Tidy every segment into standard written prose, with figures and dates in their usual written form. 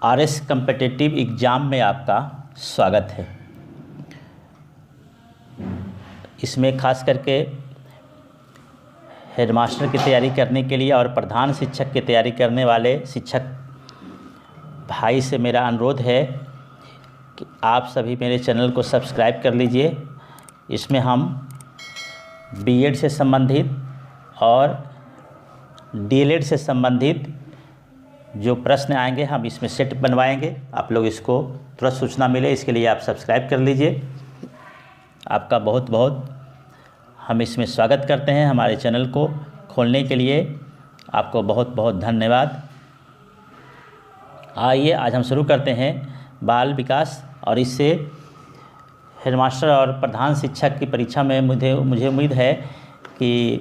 RS competitive exam में आपका स्वागत है। इसमें खास करके हेडमास्टर की तैयारी करने के लिए और प्रधान शिक्षक की तैयारी करने वाले शिक्षक भाई से मेरा अनुरोध है कि आप सभी मेरे चैनल को सब्सक्राइब कर लीजिए। इसमें हम बीएड से संबंधित और डीएलएड से संबंधित जो प्रश्न आएंगे हम इसमें सेट बनवाएंगे। आप लोग इसको तुरंत सूचना मिले इसके लिए आप सब्सक्राइब कर लीजिए। आपका बहुत बहुत हम इसमें स्वागत करते हैं। हमारे चैनल को खोलने के लिए आपको बहुत बहुत धन्यवाद। आइए आज हम शुरू करते हैं बाल विकास, और इससे हेडमास्टर और प्रधान शिक्षक की परीक्षा में मुझे उम्मीद है कि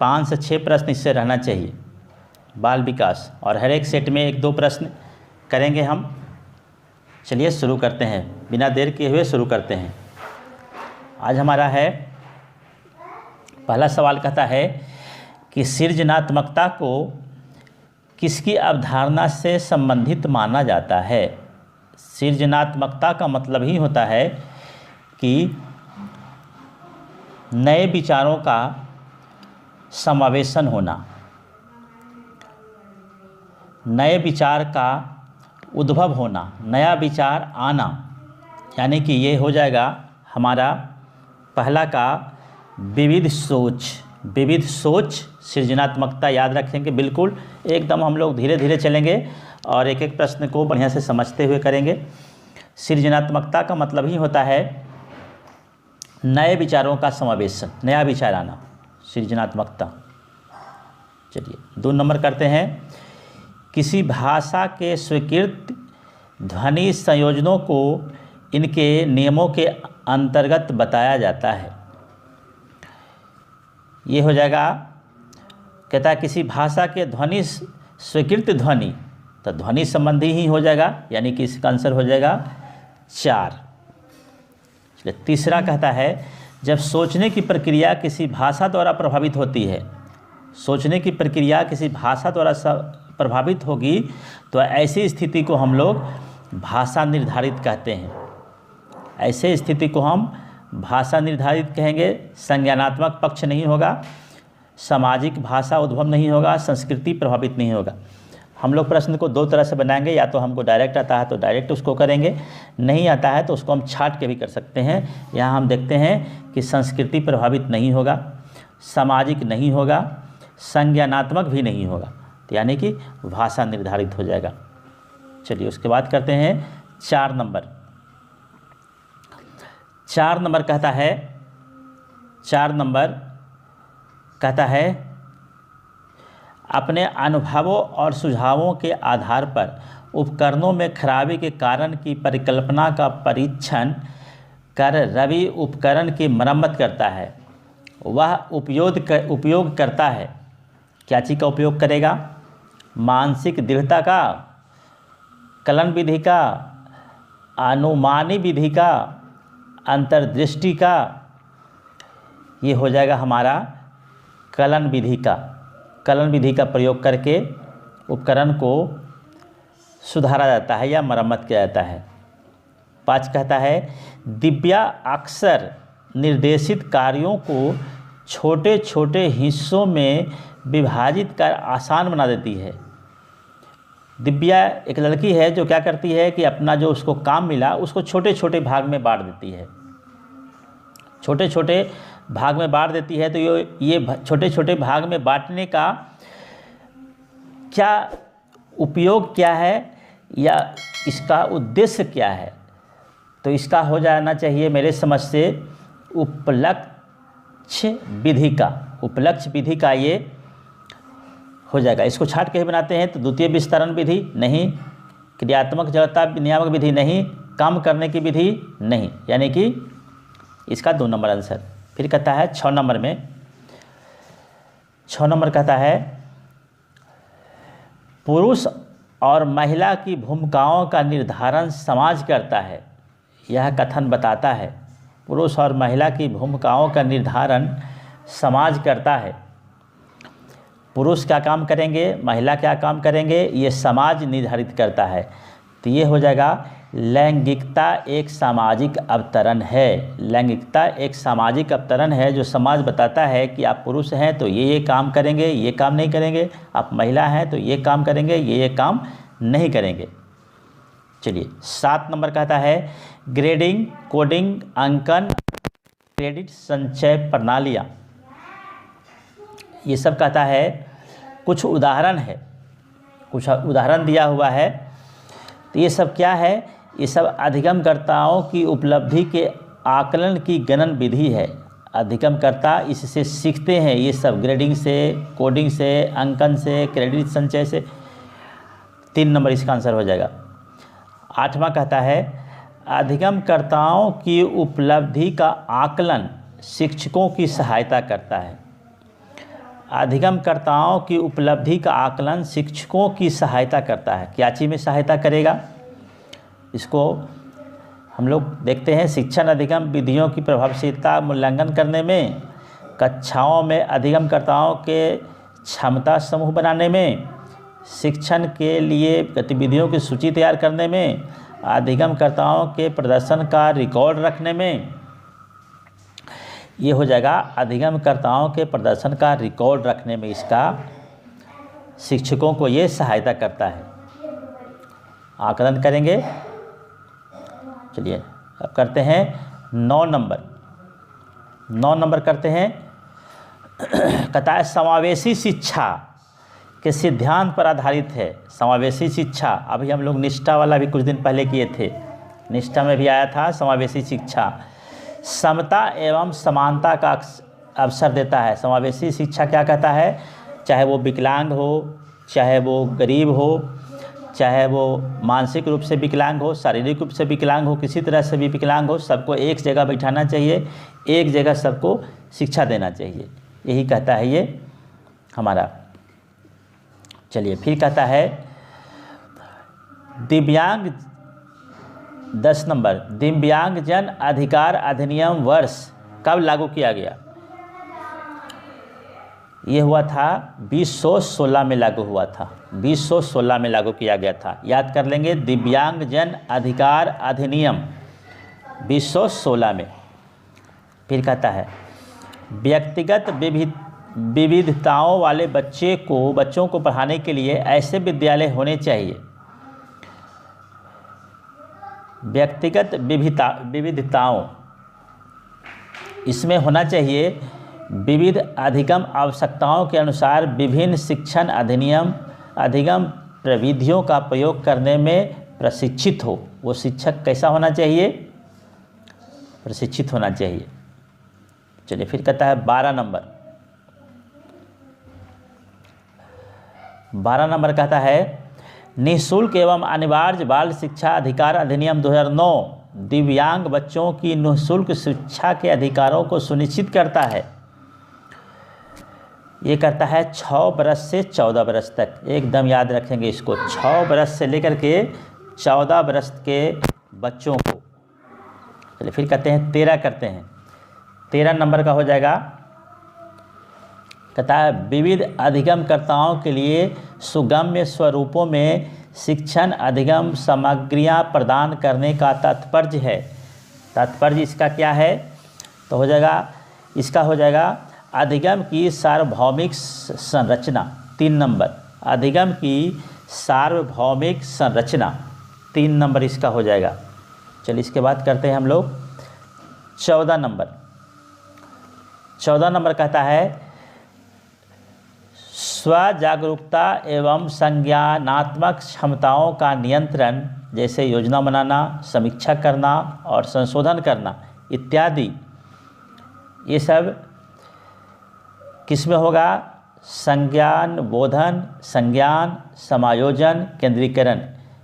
5 से 6 प्रश्न इससे रहना चाहिए, बाल विकास, और हर एक सेट में 1-2 प्रश्न करेंगे हम। चलिए शुरू करते हैं, बिना देर किए हुए शुरू करते हैं। आज हमारा है पहला सवाल, कहता है कि सृजनात्मकता को किसकी अवधारणा से संबंधित माना जाता है। सृजनात्मकता का मतलब ही होता है कि नए विचारों का समावेशन होना, नए विचार का उद्भव होना, नया विचार आना, यानी कि ये हो जाएगा हमारा पहला का विविध सोच। विविध सोच सृजनात्मकता याद रखेंगे, बिल्कुल एकदम हम लोग धीरे धीरे चलेंगे और एक एक प्रश्न को बढ़िया से समझते हुए करेंगे। सृजनात्मकता का मतलब ही होता है नए विचारों का समावेशन, नया विचार आना, सृजनात्मकता। चलिए 2 नंबर करते हैं। किसी भाषा के स्वीकृत ध्वनि संयोजनों को इनके नियमों के अंतर्गत बताया जाता है। ये हो जाएगा, कहता है किसी भाषा के ध्वनि स्वीकृत ध्वनि, तो ध्वनि संबंधी ही हो जाएगा, यानी कि इसका आंसर हो जाएगा 4। चलिए तीसरा कहता है जब सोचने की प्रक्रिया किसी भाषा द्वारा प्रभावित होती है, सोचने की प्रक्रिया किसी भाषा द्वारा प्रभावित होगी तो ऐसी स्थिति को हम लोग भाषा निर्धारित कहते हैं। ऐसे स्थिति को हम भाषा निर्धारित कहेंगे। संज्ञानात्मक पक्ष नहीं होगा, सामाजिक भाषा उद्भव नहीं होगा, संस्कृति प्रभावित नहीं होगा। हम लोग प्रश्न को 2 तरह से बनाएंगे, या तो हमको डायरेक्ट आता है तो डायरेक्ट उसको करेंगे, नहीं आता है तो उसको हम छाट के भी कर सकते हैं। यहाँ हम देखते हैं कि संस्कृति प्रभावित नहीं होगा, सामाजिक नहीं होगा, संज्ञानात्मक भी नहीं होगा, तो यानी कि भाषा निर्धारित हो जाएगा। चलिए उसके बाद करते हैं 4 नंबर। 4 नंबर कहता है, 4 नंबर कहता है अपने अनुभवों और सुझावों के आधार पर उपकरणों में खराबी के कारण की परिकल्पना का परीक्षण कर रवि उपकरण की मरम्मत करता है। वह उपयोग करता है, क्या चीज़ का उपयोग करेगा? मानसिक दृढ़ता का, कलन विधि का, अनुमानी विधि का, अंतर्दृष्टि का। ये हो जाएगा हमारा कलन विधि का। कलन विधि का प्रयोग करके उपकरण को सुधारा जाता है या मरम्मत किया जाता है। 5 कहता है दिव्या अक्सर निर्देशित कार्यों को छोटे छोटे हिस्सों में विभाजित कर आसान बना देती है। दिव्या एक लड़की है जो क्या करती है कि अपना जो उसको काम मिला उसको छोटे छोटे भाग में बांट देती है। छोटे छोटे भाग में बांट देती है, तो ये छोटे छोटे भाग में बांटने का क्या उपयोग क्या है या इसका उद्देश्य क्या है? तो इसका हो जाना चाहिए मेरे समझ से उपलक्ष्य विधि का। उपलक्ष्य विधि का ये हो जाएगा। इसको छाट के ही बनाते हैं तो द्वितीय विस्तरण विधि नहीं, क्रियात्मक जड़ता नियामक विधि नहीं, काम करने की विधि नहीं, यानी कि इसका 2 नंबर आंसर। फिर कहता है 6 नंबर में, 6 नंबर कहता है पुरुष और महिला की भूमिकाओं का निर्धारण समाज करता है। यह कथन बताता है पुरुष और महिला की भूमिकाओं का निर्धारण समाज करता है। पुरुष क्या काम करेंगे, महिला क्या काम करेंगे, ये समाज निर्धारित करता है। तो ये हो जाएगा लैंगिकता एक सामाजिक अवतरण है। लैंगिकता एक सामाजिक अवतरण है जो समाज बताता है कि आप पुरुष हैं तो ये काम करेंगे, ये काम नहीं करेंगे, आप महिला हैं तो ये काम करेंगे, ये काम नहीं करेंगे। चलिए 7 नंबर कहता है ग्रेडिंग, कोडिंग, अंकन, क्रेडिट संचय प्रणालियाँ। ये सब कहता है, कुछ उदाहरण है, कुछ उदाहरण दिया हुआ है। तो ये सब क्या है? ये सब अधिगमकर्ताओं की उपलब्धि के आकलन की गणन विधि है। अधिगमकर्ता इससे सीखते हैं, ये सब ग्रेडिंग से, कोडिंग से, अंकन से, क्रेडिट संचय से। 3 नंबर इसका आंसर हो जाएगा। 8वां कहता है अधिगमकर्ताओं की उपलब्धि का आकलन शिक्षकों की सहायता करता है। अधिगमकर्ताओं की उपलब्धि का आकलन शिक्षकों की सहायता करता है। क्या चीज़ में सहायता करेगा? इसको हम लोग देखते हैं शिक्षण अधिगम विधियों की प्रभावशीलता मूल्यांकन करने में, कक्षाओं में अधिगमकर्ताओं के क्षमता समूह बनाने में, शिक्षण के लिए गतिविधियों की सूची तैयार करने में, अधिगमकर्ताओं के प्रदर्शन का रिकॉर्ड रखने में। ये हो जाएगा अधिगमकर्ताओं के प्रदर्शन का रिकॉर्ड रखने में, इसका शिक्षकों को ये सहायता करता है। आकलन करेंगे। चलिए अब करते हैं 9 नंबर। 9 नंबर करते हैं कहता है समावेशी शिक्षा के सिद्धांत पर आधारित है। समावेशी शिक्षा, अभी हम लोग निष्ठा वाला भी कुछ दिन पहले किए थे, निष्ठा में भी आया था। समावेशी शिक्षा समता एवं समानता का अवसर देता है। समावेशी शिक्षा क्या कहता है? चाहे वो विकलांग हो, चाहे वो गरीब हो, चाहे वो मानसिक रूप से विकलांग हो, शारीरिक रूप से विकलांग हो, किसी तरह से भी विकलांग हो, सबको एक जगह बैठाना चाहिए, एक जगह सबको शिक्षा देना चाहिए। यही कहता है ये हमारा। चलिए फिर कहता है दिव्यांग, 10 नंबर दिव्यांगजन अधिकार अधिनियम वर्ष कब लागू किया गया? ये हुआ था 2016 में लागू हुआ था। 2016 में लागू किया गया था। याद कर लेंगे, दिव्यांगजन अधिकार अधिनियम 2016 में। फिर कहता है व्यक्तिगत विविधताओं वाले बच्चों को पढ़ाने के लिए ऐसे विद्यालय होने चाहिए। व्यक्तिगत विविधताओं, इसमें होना चाहिए विविध अधिगम आवश्यकताओं के अनुसार विभिन्न शिक्षण अधिगम प्रविधियों का प्रयोग करने में प्रशिक्षित हो। वो शिक्षक कैसा होना चाहिए? प्रशिक्षित होना चाहिए। चलिए फिर कहता है 12 नंबर। 12 नंबर कहता है निःशुल्क एवं अनिवार्य बाल शिक्षा अधिकार अधिनियम 2009 दिव्यांग बच्चों की निःशुल्क शिक्षा के अधिकारों को सुनिश्चित करता है। ये करता है 6 बरस से 14 बरस तक। एकदम याद रखेंगे इसको, 6 बरस से लेकर के 14 बरस के बच्चों को। चलिए फिर कहते हैं 13 करते हैं। 13 नंबर का हो जाएगा, कहता है विविध अधिगमकर्ताओं के लिए सुगम्य स्वरूपों में शिक्षण अधिगम सामग्रियां प्रदान करने का तात्पर्य है। तात्पर्य इसका क्या है? तो हो जाएगा, इसका हो जाएगा अधिगम की सार्वभौमिक संरचना। 3 नंबर अधिगम की सार्वभौमिक संरचना, 3 नंबर इसका हो जाएगा। चलिए इसके बाद करते हैं हम लोग 14 नंबर। 14 नंबर कहता है स्वजागरूकता एवं संज्ञानात्मक क्षमताओं का नियंत्रण, जैसे योजना बनाना, समीक्षा करना और संशोधन करना इत्यादि। ये सब किस में होगा? संज्ञान बोधन, संज्ञान समायोजन, केंद्रीकरण।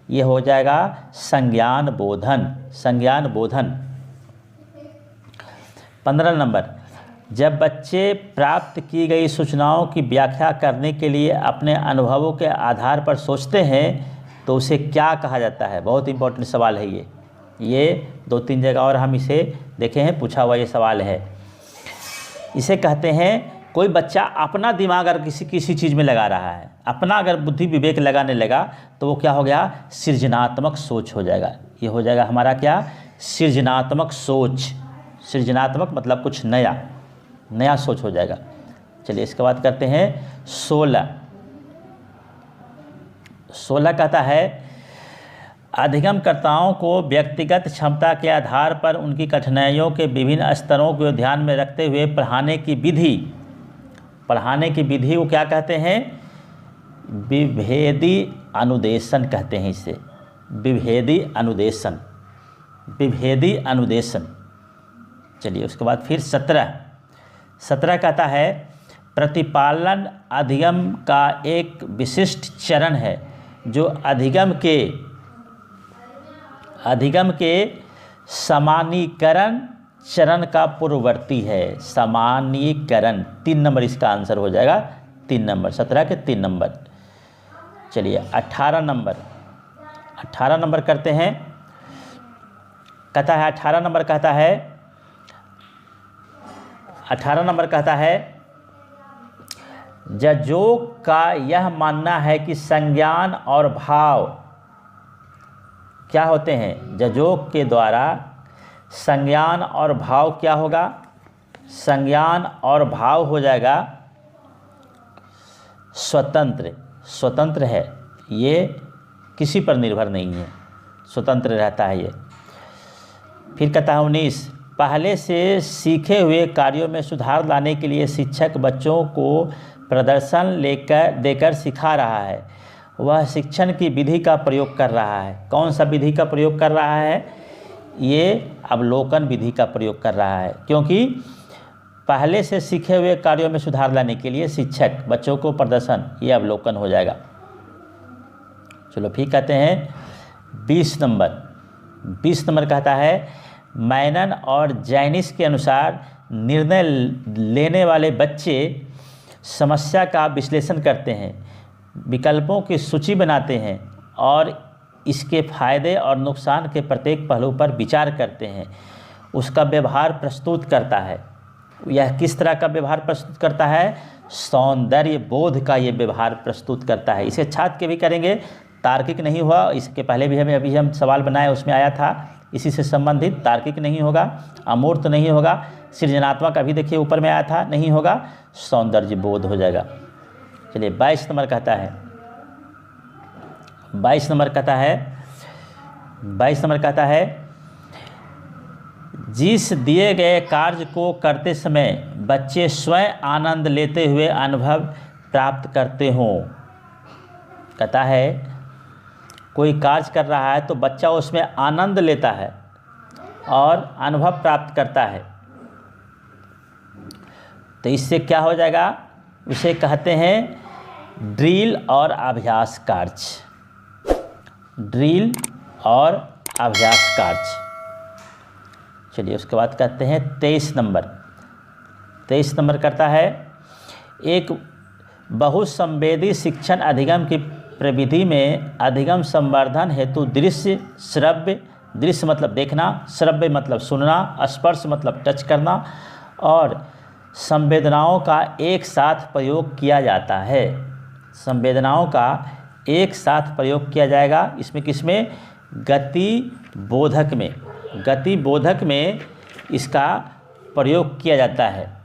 ये हो जाएगा संज्ञान बोधन। संज्ञान बोधन। 15 नंबर जब बच्चे प्राप्त की गई सूचनाओं की व्याख्या करने के लिए अपने अनुभवों के आधार पर सोचते हैं तो उसे क्या कहा जाता है? बहुत इंपॉर्टेंट सवाल है ये 2-3 जगह और हम इसे देखे हैं, पूछा हुआ ये सवाल है। इसे कहते हैं कोई बच्चा अपना दिमाग अगर किसी चीज़ में लगा रहा है, अपना अगर बुद्धि विवेक लगाने लगा, तो वो क्या हो गया, सृजनात्मक सोच हो जाएगा। ये हो जाएगा हमारा क्या, सृजनात्मक सोच। सृजनात्मक मतलब कुछ नया सोच हो जाएगा। चलिए इसके बाद करते हैं 16 कहता है अधिगमकर्ताओं को व्यक्तिगत क्षमता के आधार पर उनकी कठिनाइयों के विभिन्न स्तरों को ध्यान में रखते हुए पढ़ाने की विधि को क्या कहते हैं, विभेदी अनुदेशन कहते हैं इसे, विभेदी अनुदेशन। चलिए उसके बाद फिर 17 कहता है प्रतिपालन अधिगम का एक विशिष्ट चरण है जो अधिगम के सामान्यीकरण चरण का पूर्ववर्ती है। सामान्यीकरण 3 नंबर इसका आंसर हो जाएगा, 3 नंबर, 17 के 3 नंबर। चलिए 18 नंबर करते हैं। कहता है 18 नंबर कहता है जजोग का यह मानना है कि संज्ञान और भाव क्या होते हैं, जजोग के द्वारा संज्ञान और भाव क्या होगा, संज्ञान और भाव हो जाएगा स्वतंत्र है, ये किसी पर निर्भर नहीं है, स्वतंत्र रहता है ये। फिर कहता है 19 पहले से सीखे हुए कार्यों में सुधार लाने के लिए शिक्षक बच्चों को प्रदर्शन देकर सिखा रहा है। वह शिक्षण की विधि का प्रयोग कर रहा है। कौन सा विधि का प्रयोग कर रहा है, ये अवलोकन विधि का प्रयोग कर रहा है, क्योंकि पहले से सीखे हुए कार्यों में सुधार लाने के लिए शिक्षक बच्चों को प्रदर्शन, ये अवलोकन हो जाएगा। चलो फिर कहते हैं 20 नंबर कहता है मैनन और जैनिस के अनुसार निर्णय लेने वाले बच्चे समस्या का विश्लेषण करते हैं, विकल्पों की सूची बनाते हैं और इसके फायदे और नुकसान के प्रत्येक पहलू पर विचार करते हैं, उसका व्यवहार प्रस्तुत करता है। यह किस तरह का व्यवहार प्रस्तुत करता है, सौंदर्य बोध का ये व्यवहार प्रस्तुत करता है। इसे छात्र के भी करेंगे, तार्किक नहीं हुआ, इसके पहले भी हम सवाल बनाए उसमें आया था, इसी से संबंधित तार्किक नहीं होगा, अमूर्त नहीं होगा, सृजनात्मक अभी देखिए ऊपर में आया था नहीं होगा, सौंदर्य बोध हो जाएगा। चलिए 22 नंबर कहता है जिस दिए गए कार्य को करते समय बच्चे स्वयं आनंद लेते हुए अनुभव प्राप्त करते हों। कहता है कोई कार्य कर रहा है तो बच्चा उसमें आनंद लेता है और अनुभव प्राप्त करता है, तो इससे क्या हो जाएगा, उसे कहते हैं ड्रिल और अभ्यास कार्य। ड्रिल और अभ्यास कार्य। चलिए उसके बाद कहते हैं 23 नंबर करता है एक बहुसंवेदी शिक्षण अधिगम की प्रविधि में अधिगम संवर्धन हेतु दृश्य श्रव्य, दृश्य मतलब देखना, श्रव्य मतलब सुनना, स्पर्श मतलब टच करना और संवेदनाओं का एक साथ प्रयोग किया जाता है। संवेदनाओं का एक साथ प्रयोग किया जाएगा। इसमें किसमें, गति बोधक में इसका प्रयोग किया जाता है।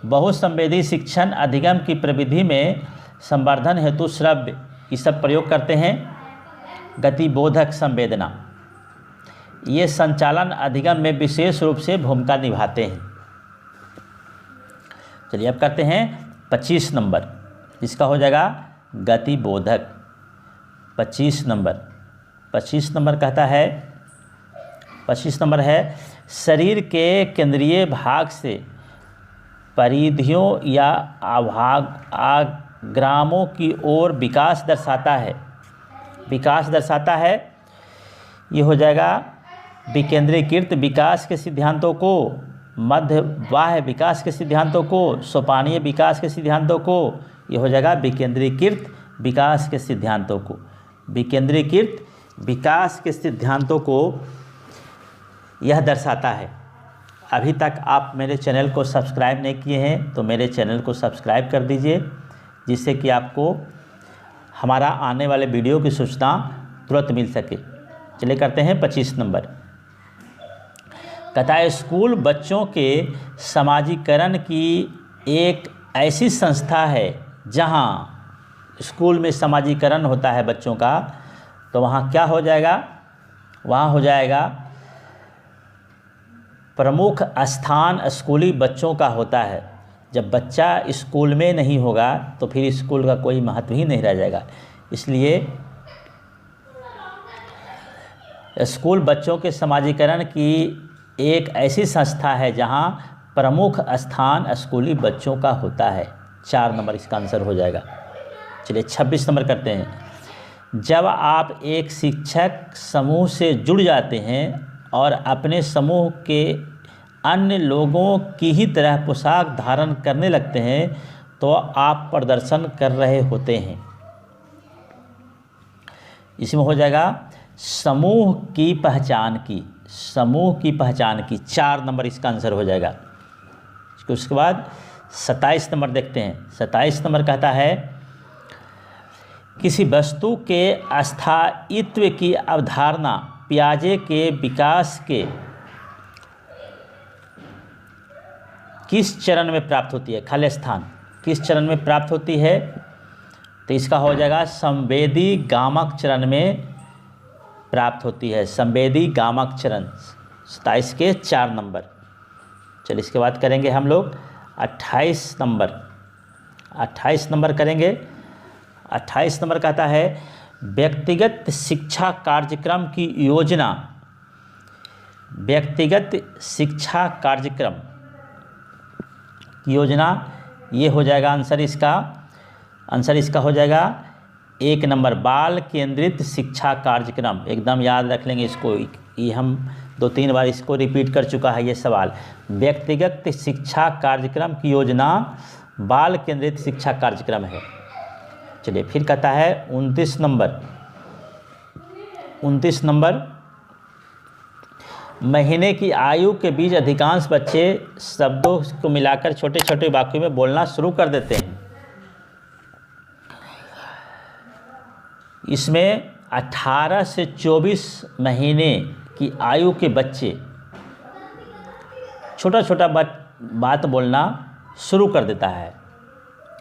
बहुसंवेदी शिक्षण अधिगम की प्रविधि में संवर्धन हेतु श्रव्य ये सब प्रयोग करते हैं। गति बोधक संवेदना ये संचालन अधिगम में विशेष रूप से भूमिका निभाते हैं। चलिए अब करते हैं 25 नंबर, इसका हो जाएगा गति बोधक। 25 नंबर कहता है, 25 नंबर है शरीर के केंद्रीय भाग से परिधियों या आग्रामों की ओर विकास दर्शाता है। ये हो जाएगा विकेंद्रीकृत विकास के सिद्धांतों को, मध्य बाह्य विकास के सिद्धांतों को, सोपानीय विकास के सिद्धांतों को, ये हो जाएगा विकेंद्रीकृत विकास के सिद्धांतों को। विकेंद्रीकृत विकास के सिद्धांतों को यह दर्शाता है। अभी तक आप मेरे चैनल को सब्सक्राइब नहीं किए हैं तो मेरे चैनल को सब्सक्राइब कर दीजिए, जिससे कि आपको हमारा आने वाले वीडियो की सूचना तुरंत मिल सके। चलिए करते हैं 25 नंबर। कहता है स्कूल बच्चों के समाजीकरण की एक ऐसी संस्था है जहां स्कूल में समाजीकरण होता है बच्चों का, तो वहाँ क्या हो जाएगा, वहाँ हो जाएगा प्रमुख स्थान स्कूली बच्चों का होता है। जब बच्चा स्कूल में नहीं होगा तो फिर स्कूल का कोई महत्व ही नहीं रह जाएगा। इसलिए स्कूल बच्चों के समाजीकरण की एक ऐसी संस्था है जहां प्रमुख स्थान स्कूली बच्चों का होता है। 4 नंबर इसका आंसर हो जाएगा। चलिए 26 नंबर करते हैं। जब आप एक शिक्षक समूह से जुड़ जाते हैं और अपने समूह के अन्य लोगों की ही तरह पोशाक धारण करने लगते हैं तो आप प्रदर्शन कर रहे होते हैं। इसमें हो जाएगा समूह की पहचान की, समूह की पहचान की। 4 नंबर इसका आंसर हो जाएगा। उसके बाद 27 नंबर देखते हैं। 27 नंबर कहता है किसी वस्तु के स्थायित्व की अवधारणा पियाजे के विकास के किस चरण में प्राप्त होती है? खाली स्थान किस चरण में प्राप्त होती है? तो इसका हो जाएगा संवेदी गामक चरण में प्राप्त होती है। संवेदी गामक चरण 27 के 4 नंबर। चलिए इसके बाद करेंगे हम लोग 28 नंबर। 28 नंबर करेंगे। 28 नंबर कहता है व्यक्तिगत शिक्षा कार्यक्रम की योजना। व्यक्तिगत शिक्षा कार्यक्रम की योजना, ये हो जाएगा आंसर इसका हो जाएगा 1 नंबर बाल केंद्रित शिक्षा कार्यक्रम। एकदम याद रख लेंगे इसको, ये हम 2-3 बार इसको रिपीट कर चुका है ये सवाल। व्यक्तिगत शिक्षा कार्यक्रम की योजना बाल केंद्रित शिक्षा कार्यक्रम है। चलिए फिर कहता है 29 नंबर। 29 नंबर महीने की आयु के बीच अधिकांश बच्चे शब्दों को मिलाकर छोटे छोटे वाक्यों में बोलना शुरू कर देते हैं। इसमें 18 से 24 महीने की आयु के बच्चे छोटा छोटा बात बोलना शुरू कर देता है।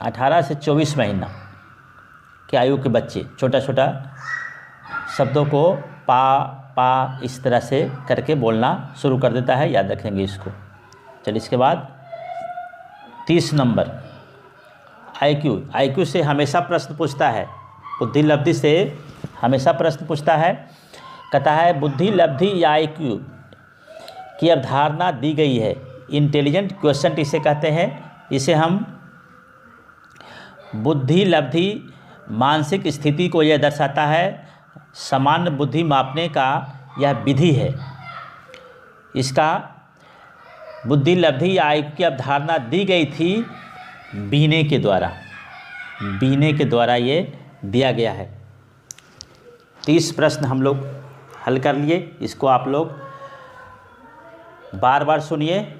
18 से 24 महीना की आयु के बच्चे छोटा छोटा शब्दों को पा इस तरह से करके बोलना शुरू कर देता है। याद रखेंगे इसको। चलिए इसके बाद 30 नंबर IQ से हमेशा प्रश्न पूछता है। बुद्धि लब्धि से हमेशा प्रश्न पूछता है। कहता है बुद्धि लब्धि या IQ की अवधारणा दी गई है। इंटेलिजेंट क्वेश्चन इसे कहते हैं। इसे हम बुद्धि लब्धि मानसिक स्थिति को यह दर्शाता है। सामान्य बुद्धि मापने का यह विधि है। इसका बुद्धि लब्धि या IQ की अवधारणा दी गई थी बीने के द्वारा ये दिया गया है। 30 प्रश्न हम लोग हल कर लिए। इसको आप लोग बार बार सुनिए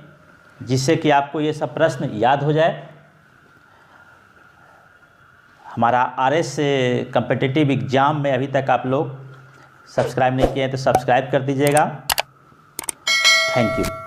जिससे कि आपको ये सब प्रश्न याद हो जाए। हमारा RS कॉम्पिटिटिव एग्ज़ाम में अभी तक आप लोग सब्सक्राइब नहीं किए हैं तो सब्सक्राइब कर दीजिएगा। Thank you.